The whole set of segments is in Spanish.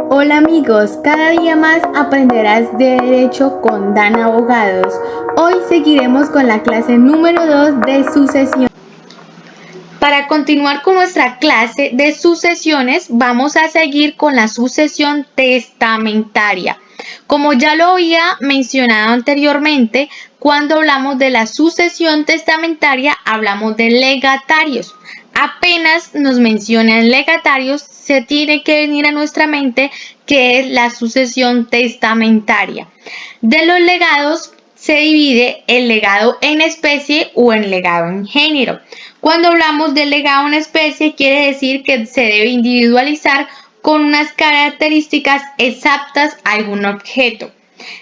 Hola amigos, cada día más aprenderás de Derecho con Dan Abogados. Hoy seguiremos con la clase número 2 de sucesión. Para continuar con nuestra clase de sucesiones, vamos a seguir con la sucesión testamentaria. Como ya lo había mencionado anteriormente, cuando hablamos de la sucesión testamentaria, hablamos de legatarios. Apenas nos mencionan legatarios, se tiene que venir a nuestra mente que es la sucesión testamentaria. De los legados se divide el legado en especie o el legado en género. Cuando hablamos del legado en especie, quiere decir que se debe individualizar con unas características exactas a algún objeto.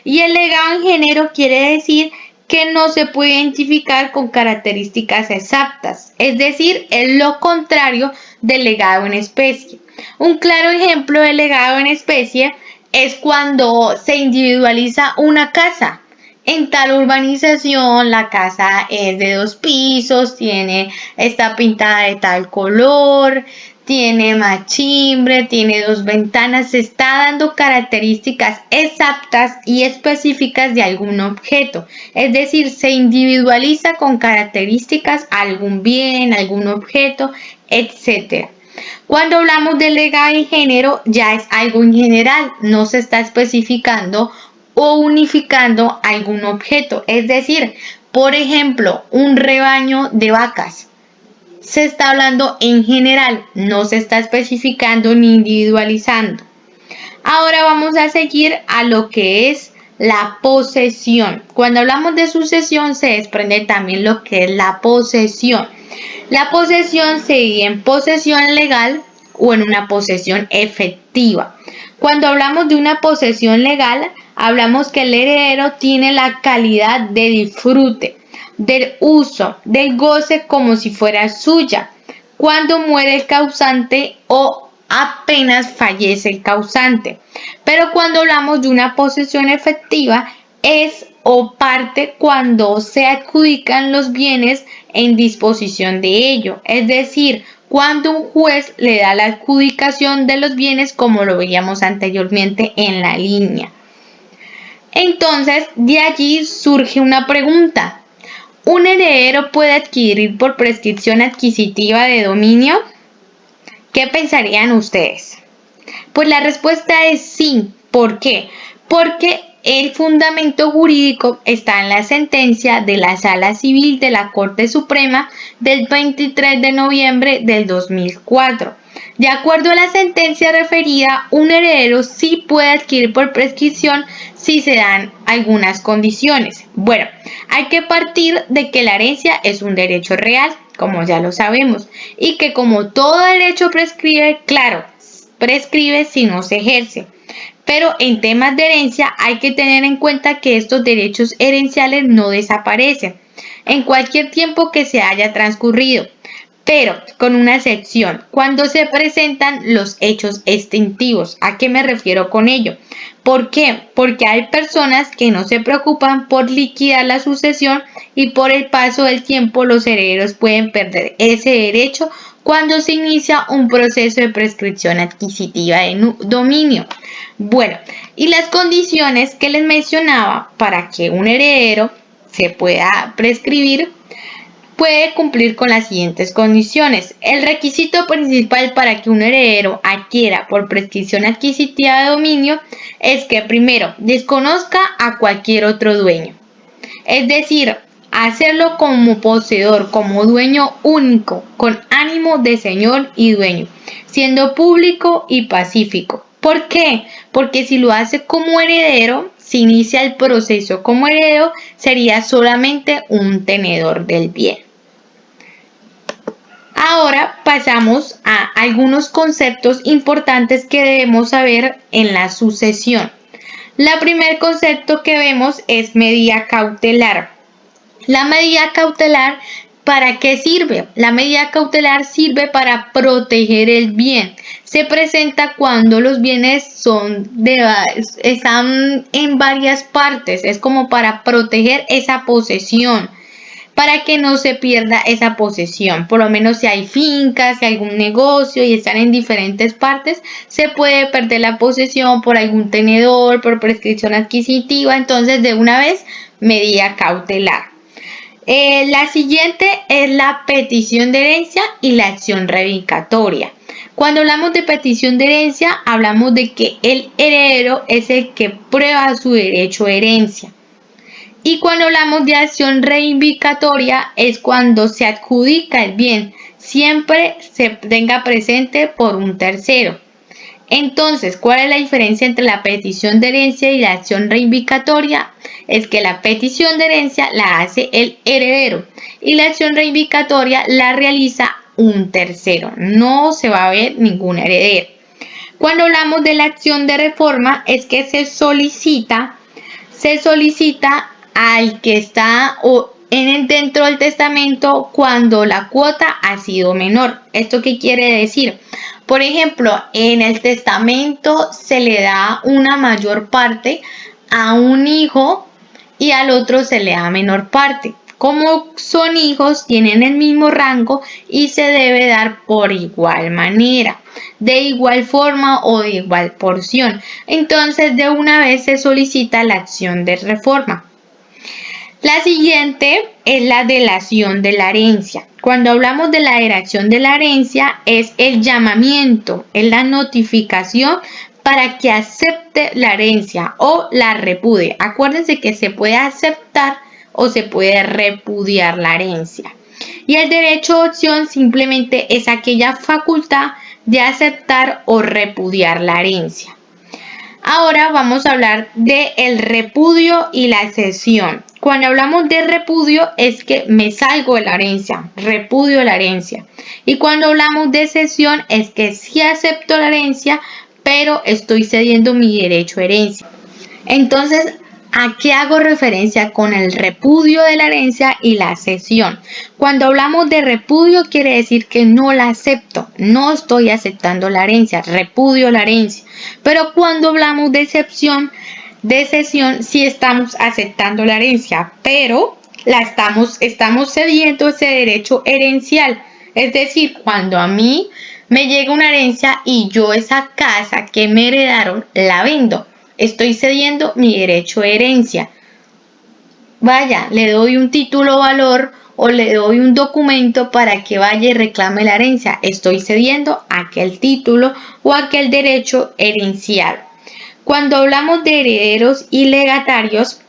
Y el legado en género quiere decir que no se puede identificar con características exactas, es decir, es lo contrario del legado en especie. Un claro ejemplo de legado en especie es cuando se individualiza una casa. En tal urbanización la casa es de 2 pisos, está pintada de tal color, tiene machimbre, tiene 2 ventanas, se está dando características exactas y específicas de algún objeto. Es decir, se individualiza con características algún bien, algún objeto, etc. Cuando hablamos de legado en género, ya es algo en general, no se está especificando o unificando algún objeto. Es decir, por ejemplo, un rebaño de vacas. Se está hablando en general, no se está especificando ni individualizando. Ahora vamos a seguir a lo que es la posesión. Cuando hablamos de sucesión se desprende también lo que es la posesión. La posesión se divide en posesión legal o en una posesión efectiva. Cuando hablamos de una posesión legal, hablamos que el heredero tiene la calidad de disfrute, del uso, del goce como si fuera suya, cuando muere el causante o apenas fallece el causante. Pero cuando hablamos de una posesión efectiva, es o parte cuando se adjudican los bienes en disposición de ello, es decir, cuando un juez le da la adjudicación de los bienes como lo veíamos anteriormente en la línea. Entonces, de allí surge una pregunta. ¿Un heredero puede adquirir por prescripción adquisitiva de dominio? ¿Qué pensarían ustedes? Pues la respuesta es sí. ¿Por qué? Porque el fundamento jurídico está en la sentencia de la Sala Civil de la Corte Suprema del 23 de noviembre del 2004. De acuerdo a la sentencia referida, un heredero sí puede adquirir por prescripción si se dan algunas condiciones. Bueno, hay que partir de que la herencia es un derecho real, como ya lo sabemos, y que como todo derecho prescribe, claro, prescribe si no se ejerce. Pero en temas de herencia hay que tener en cuenta que estos derechos herenciales no desaparecen en cualquier tiempo que se haya transcurrido, pero con una excepción, cuando se presentan los hechos extintivos. ¿A qué me refiero con ello? ¿Por qué? Porque hay personas que no se preocupan por liquidar la sucesión y por el paso del tiempo los herederos pueden perder ese derecho cuando se inicia un proceso de prescripción adquisitiva de dominio. Bueno, y las condiciones que les mencionaba para que un heredero se pueda prescribir puede cumplir con las siguientes condiciones. El requisito principal para que un heredero adquiera por prescripción adquisitiva de dominio es que primero desconozca a cualquier otro dueño. Es decir, hacerlo como poseedor, como dueño único, con ánimo de señor y dueño, siendo público y pacífico. ¿Por qué? Porque si lo hace como heredero, si inicia el proceso como heredero, sería solamente un tenedor del bien. Ahora pasamos a algunos conceptos importantes que debemos saber en la sucesión. El primer concepto que vemos es medida cautelar. La medida cautelar, ¿para qué sirve? La medida cautelar sirve para proteger el bien. Se presenta cuando los bienes están en varias partes. Es como para proteger esa posesión. para que no se pierda esa posesión. Por lo menos si hay fincas, si hay algún negocio y están en diferentes partes, se puede perder la posesión por algún tenedor, por prescripción adquisitiva. Entonces, de una vez, medida cautelar. La siguiente es la petición de herencia y la acción revocatoria. Cuando hablamos de petición de herencia, hablamos de que el heredero es el que prueba su derecho a herencia. Y cuando hablamos de acción reivindicatoria es cuando se adjudica el bien, siempre se tenga presente por un tercero. Entonces, ¿cuál es la diferencia entre la petición de herencia y la acción reivindicatoria? Es que la petición de herencia la hace el heredero y la acción reivindicatoria la realiza un tercero. No se va a ver ningún heredero. Cuando hablamos de la acción de reforma es que se solicita al que está dentro del testamento cuando la cuota ha sido menor. ¿Esto qué quiere decir? Por ejemplo, en el testamento se le da una mayor parte a un hijo y al otro se le da menor parte. Como son hijos, tienen el mismo rango y se debe dar por igual manera, de igual forma o de igual porción. Entonces, de una vez se solicita la acción de reforma. La siguiente es la delación de la herencia. Cuando hablamos de la delación de la herencia es el llamamiento, es la notificación para que acepte la herencia o la repudie. Acuérdense que se puede aceptar o se puede repudiar la herencia. Y el derecho de opción simplemente es aquella facultad de aceptar o repudiar la herencia. Ahora vamos a hablar del repudio y la cesión. Cuando hablamos de repudio es que me salgo de la herencia, repudio la herencia. Y cuando hablamos de cesión es que sí acepto la herencia, pero estoy cediendo mi derecho a herencia. Entonces, ¿a qué hago referencia con el repudio de la herencia y la cesión? Cuando hablamos de repudio quiere decir que no la acepto, no estoy aceptando la herencia, repudio la herencia. Pero cuando hablamos de cesión sí estamos aceptando la herencia, pero estamos cediendo ese derecho herencial. Es decir, cuando a mí me llega una herencia y yo esa casa que me heredaron la vendo, estoy cediendo mi derecho a herencia. Vaya, le doy un título valor o le doy un documento para que vaya y reclame la herencia. Estoy cediendo aquel título o aquel derecho herencial. Cuando hablamos de herederos y legatarios,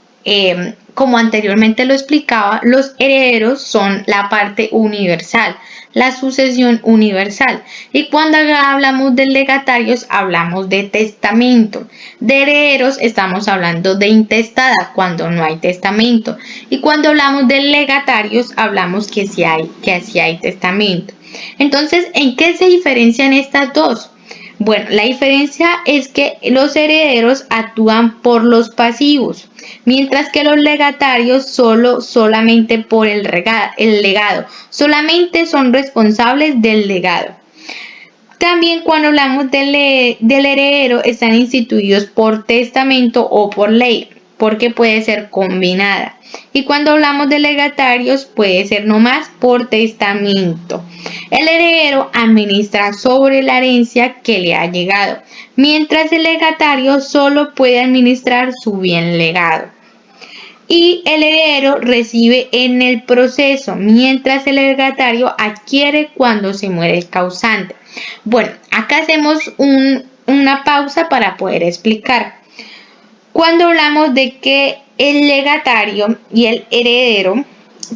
como anteriormente lo explicaba, los herederos son la parte universal, la sucesión universal. Y cuando hablamos de legatarios, hablamos de testamento. De herederos estamos hablando de intestada, cuando no hay testamento. Y cuando hablamos de legatarios, hablamos que sí hay testamento. Entonces, ¿en qué se diferencian estas dos? Bueno, la diferencia es que los herederos actúan por los pasivos, mientras que los legatarios solamente por el legado, solamente son responsables del legado. También cuando hablamos del heredero están instituidos por testamento o por ley, porque puede ser combinada. Y cuando hablamos de legatarios puede ser nomás por testamento. El heredero administra sobre la herencia que le ha llegado, mientras el legatario solo puede administrar su bien legado. Y el heredero recibe en el proceso, mientras el legatario adquiere cuando se muere el causante. Bueno, acá hacemos una pausa para poder explicar. Cuando hablamos de que el legatario y el heredero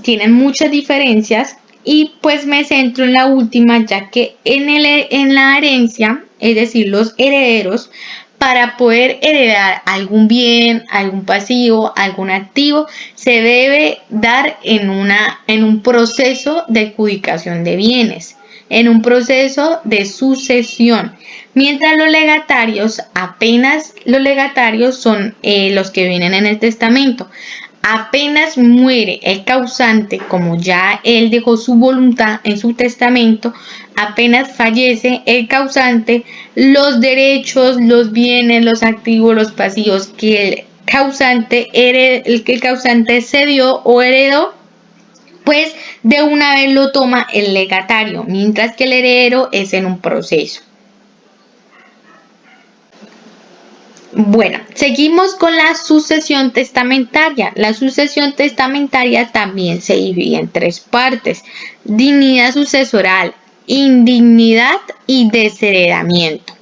tienen muchas diferencias, y pues me centro en la última, ya que en la herencia, es decir, los herederos, para poder heredar algún bien, algún pasivo, algún activo, se debe dar en un proceso de adjudicación de bienes, en un proceso de sucesión. Mientras los legatarios son los que vienen en el testamento. Apenas muere el causante, como ya él dejó su voluntad en su testamento, apenas fallece el causante, los derechos, los bienes, los activos, los pasivos que el causante cedió o heredó, pues de una vez lo toma el legatario, mientras que el heredero es en un proceso. Bueno, seguimos con la sucesión testamentaria. La sucesión testamentaria también se divide en tres partes: dignidad sucesoral, indignidad y desheredamiento.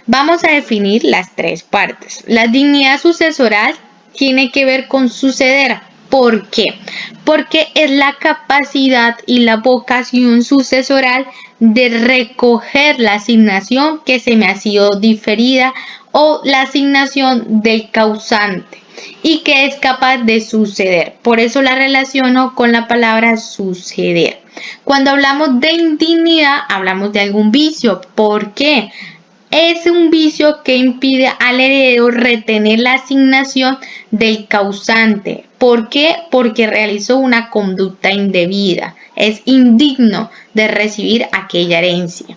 Vamos a definir las tres partes. La dignidad sucesoral tiene que ver con suceder. ¿Por qué? Porque es la capacidad y la vocación sucesoral de recoger la asignación que se me ha sido diferida o la asignación del causante y que es capaz de suceder. Por eso la relaciono con la palabra suceder. Cuando hablamos de indignidad, hablamos de algún vicio. ¿Por qué? Es un vicio que impide al heredero retener la asignación del causante. ¿Por qué? Porque realizó una conducta indebida. Es indigno de recibir aquella herencia.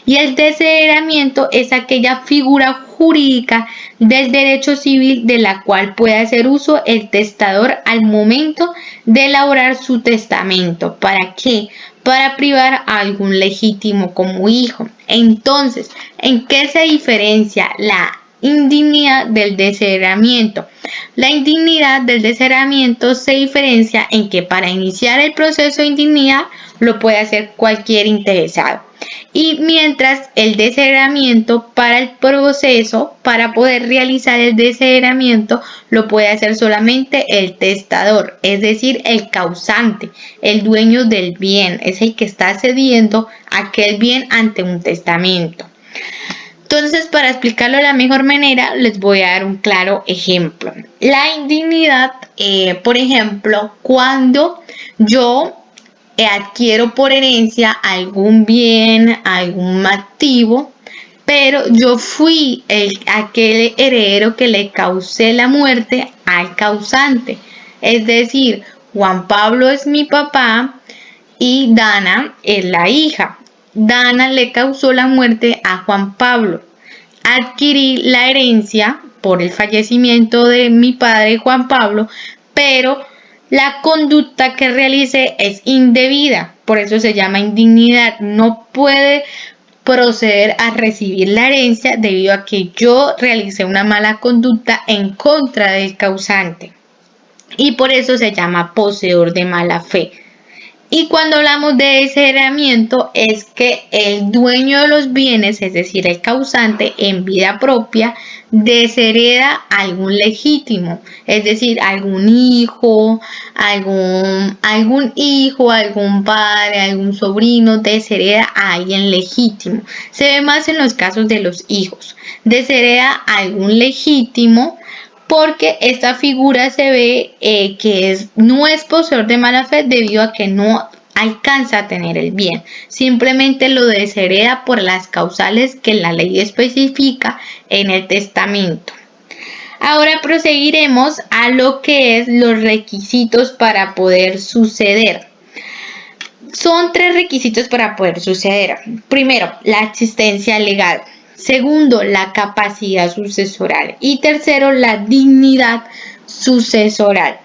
Y el desheredamiento es aquella figura jurídica del derecho civil de la cual puede hacer uso el testador al momento de elaborar su testamento. ¿Para qué? Para privar a algún legítimo como hijo. Entonces, ¿en qué se diferencia la indignidad del desheredamiento? La indignidad del desheredamiento se diferencia en que para iniciar el proceso de indignidad lo puede hacer cualquier interesado. Y mientras el desheredamiento para el proceso, para poder realizar el desheredamiento, lo puede hacer solamente el testador, es decir, el causante, el dueño del bien, es el que está cediendo aquel bien ante un testamento. Entonces, para explicarlo de la mejor manera, les voy a dar un claro ejemplo. La indignidad, por ejemplo, cuando yo adquiero por herencia algún bien, algún activo, pero yo fui aquel heredero que le causé la muerte al causante. Es decir, Juan Pablo es mi papá y Dana es la hija. Dana le causó la muerte a Juan Pablo. Adquirí la herencia por el fallecimiento de mi padre Juan Pablo, pero la conducta que realice es indebida, por eso se llama indignidad. No puede proceder a recibir la herencia debido a que yo realicé una mala conducta en contra del causante. Y por eso se llama poseedor de mala fe. Y cuando hablamos de desheredamiento es que el dueño de los bienes, es decir, el causante, en vida propia, deshereda a algún legítimo, es decir, algún hijo, algún padre, algún sobrino, deshereda a alguien legítimo. Se ve más en los casos de los hijos. Deshereda a algún legítimo, porque esta figura se ve que no es poseedor de mala fe debido a que no alcanza a tener el bien. Simplemente lo deshereda por las causales que la ley especifica en el testamento. Ahora proseguiremos a lo que es los requisitos para poder suceder. Son tres requisitos para poder suceder. Primero, la existencia legal. Segundo, la capacidad sucesoral. Y tercero, la dignidad sucesoral.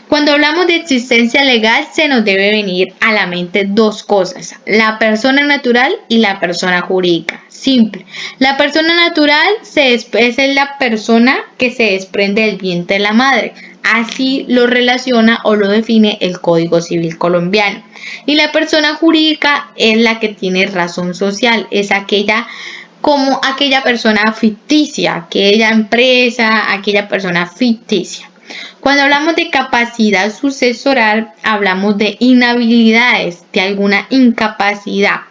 Cuando hablamos de existencia legal, se nos debe venir a la mente dos cosas: la persona natural y la persona jurídica. Simple. La persona natural es la persona que se desprende del vientre de la madre. Así lo relaciona o lo define el Código Civil colombiano. Y la persona jurídica es la que tiene razón social. Es aquella persona ficticia, aquella empresa, aquella persona ficticia. Cuando hablamos de capacidad sucesoral, hablamos de inhabilidades, de alguna incapacidad.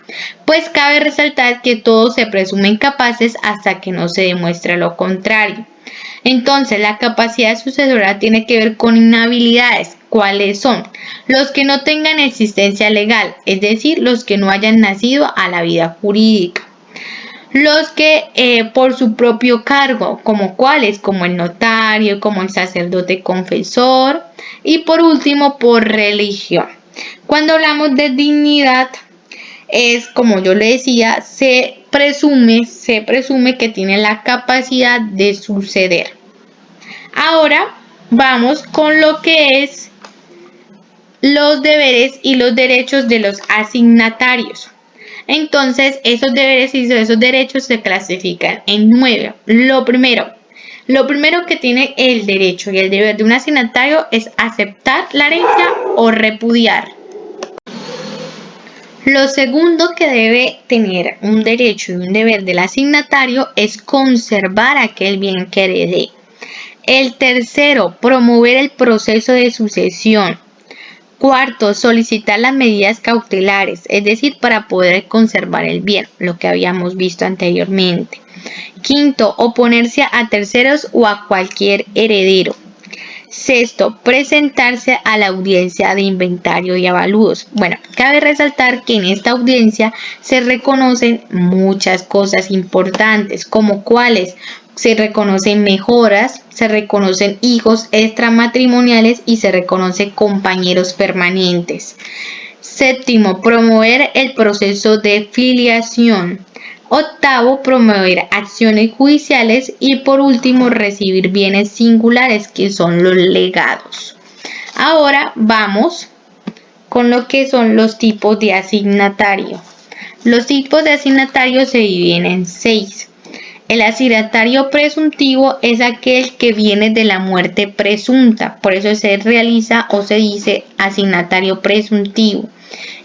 Pues cabe resaltar que todos se presumen capaces hasta que no se demuestre lo contrario. Entonces, la capacidad sucesoral tiene que ver con inhabilidades. ¿Cuáles son? Los que no tengan existencia legal, es decir, los que no hayan nacido a la vida jurídica. Los que por su propio cargo, como cuáles, como el notario, como el sacerdote confesor, y por último, por religión. Cuando hablamos de dignidad, es como yo le decía, se presume que tiene la capacidad de suceder. Ahora vamos con lo que es los deberes y los derechos de los asignatarios. Entonces, esos deberes y esos derechos se clasifican en 9. Lo primero que tiene el derecho y el deber de un asignatario es aceptar la herencia o repudiar. Lo segundo que debe tener un derecho y un deber del asignatario es conservar aquel bien que herede. El tercero, promover el proceso de sucesión. Cuarto, solicitar las medidas cautelares, es decir, para poder conservar el bien, lo que habíamos visto anteriormente. Quinto, oponerse a terceros o a cualquier heredero. Sexto, presentarse a la audiencia de inventario y avalúos. Bueno, cabe resaltar que en esta audiencia se reconocen muchas cosas importantes, como cuáles se reconocen mejoras, se reconocen hijos extramatrimoniales y se reconocen compañeros permanentes. Séptimo, promover el proceso de filiación. Octavo, promover acciones judiciales y por último, recibir bienes singulares que son los legados. Ahora vamos con lo que son los tipos de asignatario. Los tipos de asignatario se dividen en 6. El asignatario presuntivo es aquel que viene de la muerte presunta, por eso se realiza o se dice asignatario presuntivo.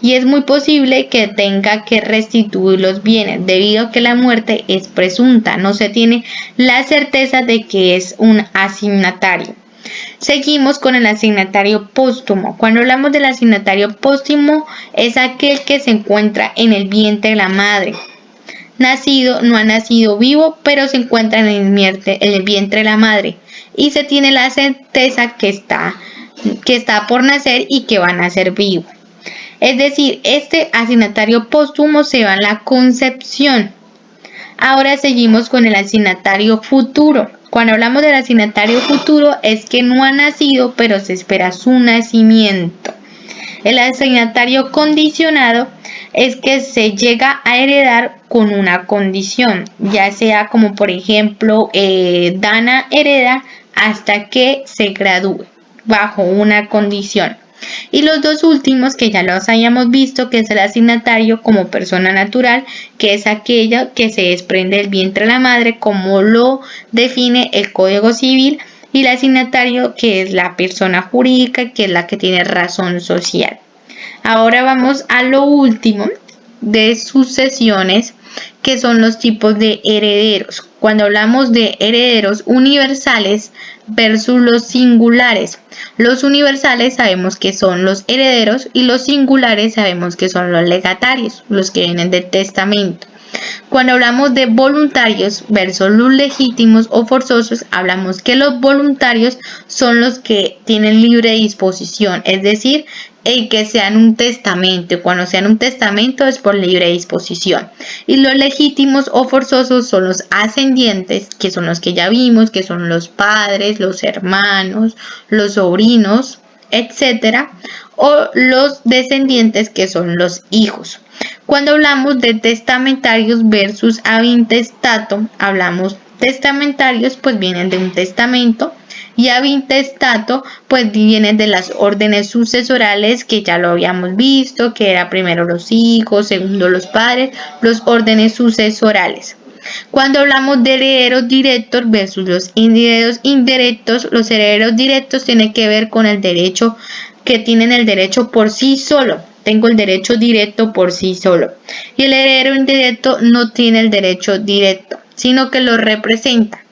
Y es muy posible que tenga que restituir los bienes debido a que la muerte es presunta, no se tiene la certeza de que es un asignatario. Seguimos con el asignatario póstumo. Cuando hablamos del asignatario póstumo es aquel que se encuentra en el vientre de la madre. No ha nacido vivo, pero se encuentra en el vientre de la madre y se tiene la certeza que está por nacer y que va a nacer vivo. Es decir, este asignatario póstumo se va en la concepción. Ahora seguimos con el asignatario futuro. Cuando hablamos del asignatario futuro es que no ha nacido, pero se espera su nacimiento. El asignatario condicionado es que se llega a heredar con una condición, ya sea como por ejemplo, Dana hereda hasta que se gradúe, bajo una condición. Y los dos últimos que ya los hayamos visto, que es el asignatario como persona natural, que es aquella que se desprende del vientre de la madre, como lo define el Código Civil, y el asignatario que es la persona jurídica, que es la que tiene razón social. Ahora vamos a lo último de sucesiones, que son los tipos de herederos. Cuando hablamos de herederos universales versus los singulares. Los universales sabemos que son los herederos y los singulares sabemos que son los legatarios, los que vienen del testamento. Cuando hablamos de voluntarios versus los legítimos o forzosos, hablamos que los voluntarios son los que tienen libre disposición, es decir, el que sean un testamento. Cuando sean un testamento es por libre disposición. Y los legítimos o forzosos son los ascendientes, que son los que ya vimos, que son los padres, los hermanos, los sobrinos, etc. O los descendientes, que son los hijos. Cuando hablamos de testamentarios versus avintestato, hablamos testamentarios, pues vienen de un testamento, y avintestato, pues vienen de las órdenes sucesorales, que ya lo habíamos visto, que era primero los hijos, segundo los padres, los órdenes sucesorales. Cuando hablamos de herederos directos versus los herederos indirectos, los herederos directos tienen que ver con el derecho, que tienen el derecho por sí solo. Tengo el derecho directo por sí solo. Y el heredero indirecto no tiene el derecho directo, sino que lo representa.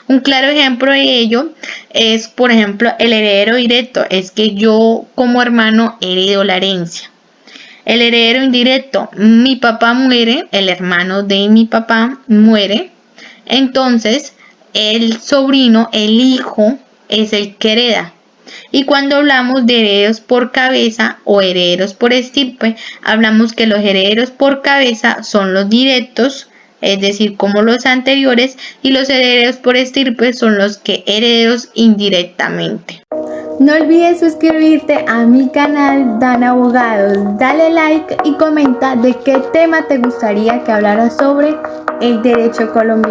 Un claro ejemplo de ello es, por ejemplo, el heredero directo. Es que yo como hermano heredo la herencia. El heredero indirecto, mi papá muere, el hermano de mi papá muere. Entonces, el sobrino, el hijo, es el que hereda. Y cuando hablamos de herederos por cabeza o herederos por estirpe, hablamos que los herederos por cabeza son los directos, es decir, como los anteriores, y los herederos por estirpe son los que herederos indirectamente. No olvides suscribirte a mi canal Dana Abogados, dale like y comenta de qué tema te gustaría que hablara sobre el derecho colombiano.